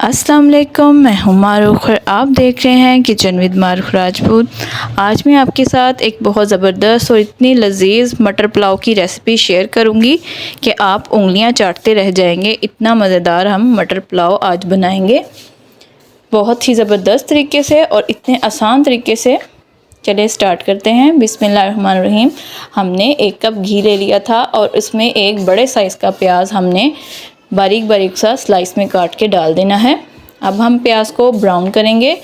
अस्सलाम वालेकुम, मैं हूं मारूख और आप देख रहे हैं किचन विद मारूख राजपूत। आज मैं आपके साथ एक बहुत ज़बरदस्त और इतनी लजीज मटर पुलाव की रेसिपी शेयर करूंगी कि आप उंगलियां चाटते रह जाएंगे। इतना मज़ेदार हम मटर पुलाव आज बनाएंगे, बहुत ही ज़बरदस्त तरीके से और इतने आसान तरीके से। चलिए स्टार्ट करते हैं। बिस्मिल्लाहिर्रहमानिर्रहीम। हमने 1 कप घी ले लिया था और उसमें एक बड़े साइज़ का प्याज हमने बारीक बारीक सा स्लाइस में काट के डाल देना है। अब हम प्याज को ब्राउन करेंगे।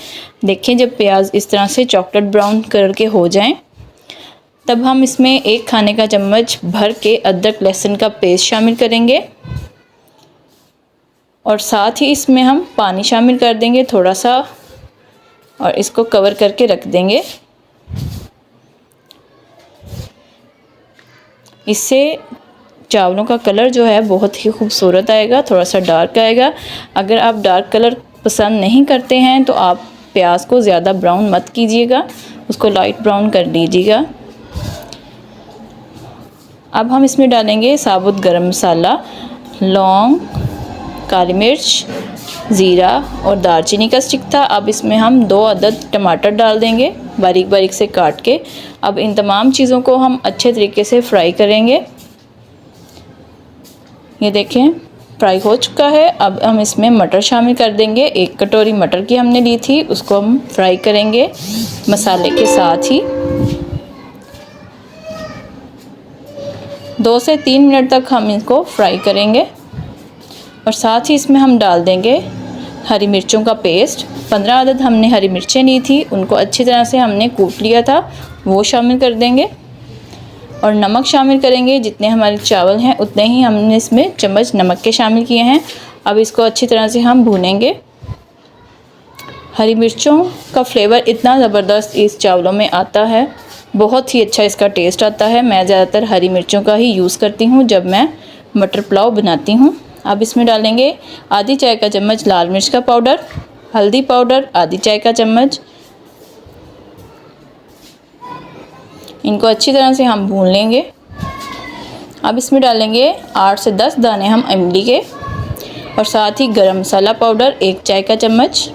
देखें, जब प्याज इस तरह से चॉकलेट ब्राउन कलर के हो जाएं, तब हम इसमें 1 खाने का चम्मच भर के अदरक लहसुन का पेस्ट शामिल करेंगे और साथ ही इसमें हम पानी शामिल कर देंगे थोड़ा सा और इसको कवर करके रख देंगे। इससे चावलों का कलर जो है बहुत ही खूबसूरत आएगा, थोड़ा सा डार्क आएगा। अगर आप डार्क कलर पसंद नहीं करते हैं तो आप प्याज को ज़्यादा ब्राउन मत कीजिएगा, उसको लाइट ब्राउन कर लीजिएगा। अब हम इसमें डालेंगे साबुत गरम मसाला, लौंग, काली मिर्च, ज़ीरा और दालचीनी का स्टिक था। अब इसमें हम 2 अदद टमाटर डाल देंगे बारीक बारीक से काट के। अब इन तमाम चीज़ों को हम अच्छे तरीके से फ्राई करेंगे। ये देखें, फ्राई हो चुका है। अब हम इसमें मटर शामिल कर देंगे। 1 कटोरी मटर की हमने ली थी, उसको हम फ्राई करेंगे मसाले के साथ ही। 2 से 3 मिनट तक हम इसको फ्राई करेंगे और साथ ही इसमें हम डाल देंगे हरी मिर्चों का पेस्ट। 15 अदद हमने हरी मिर्चें ली थी, उनको अच्छी तरह से हमने कूट लिया था, वो शामिल कर देंगे और नमक शामिल करेंगे। जितने हमारे चावल हैं उतने ही हमने इसमें चम्मच नमक के शामिल किए हैं। अब इसको अच्छी तरह से हम भूनेंगे। हरी मिर्चों का फ्लेवर इतना ज़बरदस्त इस चावलों में आता है, बहुत ही अच्छा इसका टेस्ट आता है। मैं ज़्यादातर हरी मिर्चों का ही यूज़ करती हूँ जब मैं मटर पुलाव बनाती हूँ। अब इसमें डालेंगे आधी चाय का चम्मच लाल मिर्च का पाउडर, हल्दी पाउडर आधी चाय का चम्मच। इनको अच्छी तरह से हम भून लेंगे। अब इसमें डालेंगे 8 से 10 दाने हम इमली के और साथ ही गरम मसाला पाउडर 1 चाय का चम्मच।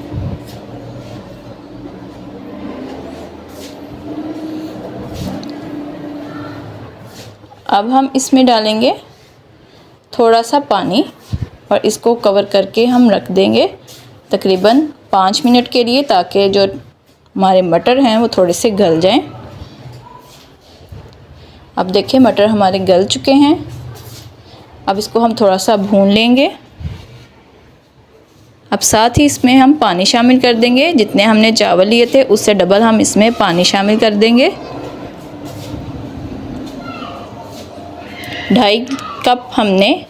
अब हम इसमें डालेंगे थोड़ा सा पानी और इसको कवर करके हम रख देंगे तकरीबन 5 मिनट के लिए, ताकि जो हमारे मटर हैं वो थोड़े से गल जाएं। अब देखिए, मटर हमारे गल चुके हैं। अब इसको हम थोड़ा सा भून लेंगे। अब साथ ही इसमें हम पानी शामिल कर देंगे। जितने हमने चावल लिए थे उससे डबल हम इसमें पानी शामिल कर देंगे। 2.5 कप हमने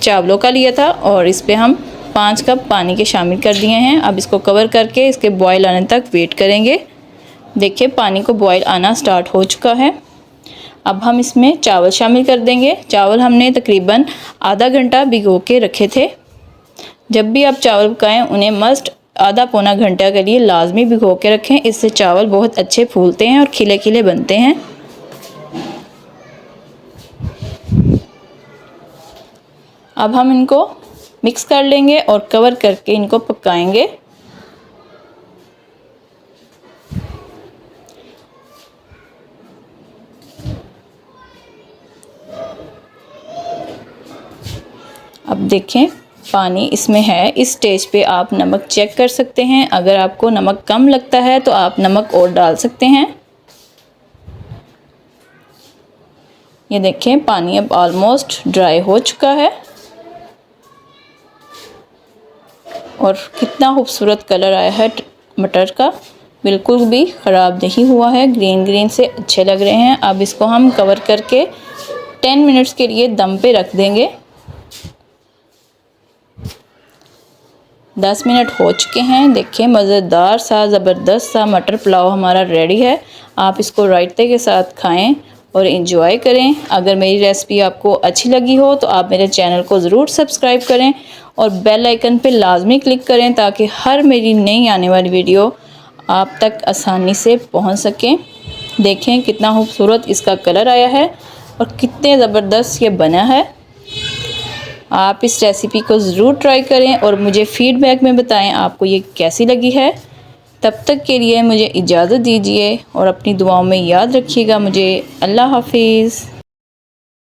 चावलों का लिया था और इस पे हम 5 कप पानी के शामिल कर दिए हैं। अब इसको कवर करके इसके बॉयल आने तक वेट करेंगे। देखिए, पानी को बॉयल आना स्टार्ट हो चुका है। अब हम इसमें चावल शामिल कर देंगे। चावल हमने तकरीबन आधा घंटा भिगो के रखे थे। जब भी आप चावल पकाएं उन्हें मस्ट आधा पौना घंटा के लिए लाजमी भिगो के रखें, इससे चावल बहुत अच्छे फूलते हैं और खिले खिले बनते हैं। अब हम इनको मिक्स कर लेंगे और कवर करके इनको पकाएंगे। अब देखें, पानी इसमें है। इस स्टेज पे आप नमक चेक कर सकते हैं। अगर आपको नमक कम लगता है तो आप नमक और डाल सकते हैं। ये देखें, पानी अब ऑलमोस्ट ड्राई हो चुका है और कितना खूबसूरत कलर आया है मटर का, बिल्कुल भी ख़राब नहीं हुआ है, ग्रीन ग्रीन से अच्छे लग रहे हैं। अब इसको हम कवर करके 10 मिनट्स के लिए दम पे रख देंगे। 10 मिनट हो चुके हैं। देखिए, मज़ेदार सा ज़बरदस्त सा मटर पुलाव हमारा रेडी है। आप इसको रायते के साथ खाएं और एंजॉय करें। अगर मेरी रेसिपी आपको अच्छी लगी हो तो आप मेरे चैनल को ज़रूर सब्सक्राइब करें और बेल आइकन पे लाजमी क्लिक करें, ताकि हर मेरी नई आने वाली वीडियो आप तक आसानी से पहुंच सकें। देखें कितना खूबसूरत इसका कलर आया है और कितने ज़बरदस्त ये बना है। आप इस रेसिपी को ज़रूर ट्राई करें और मुझे फ़ीडबैक में बताएं आपको ये कैसी लगी है। तब तक के लिए मुझे इजाज़त दीजिए और अपनी दुआओं में याद रखिएगा मुझे। अल्लाह हाफिज़।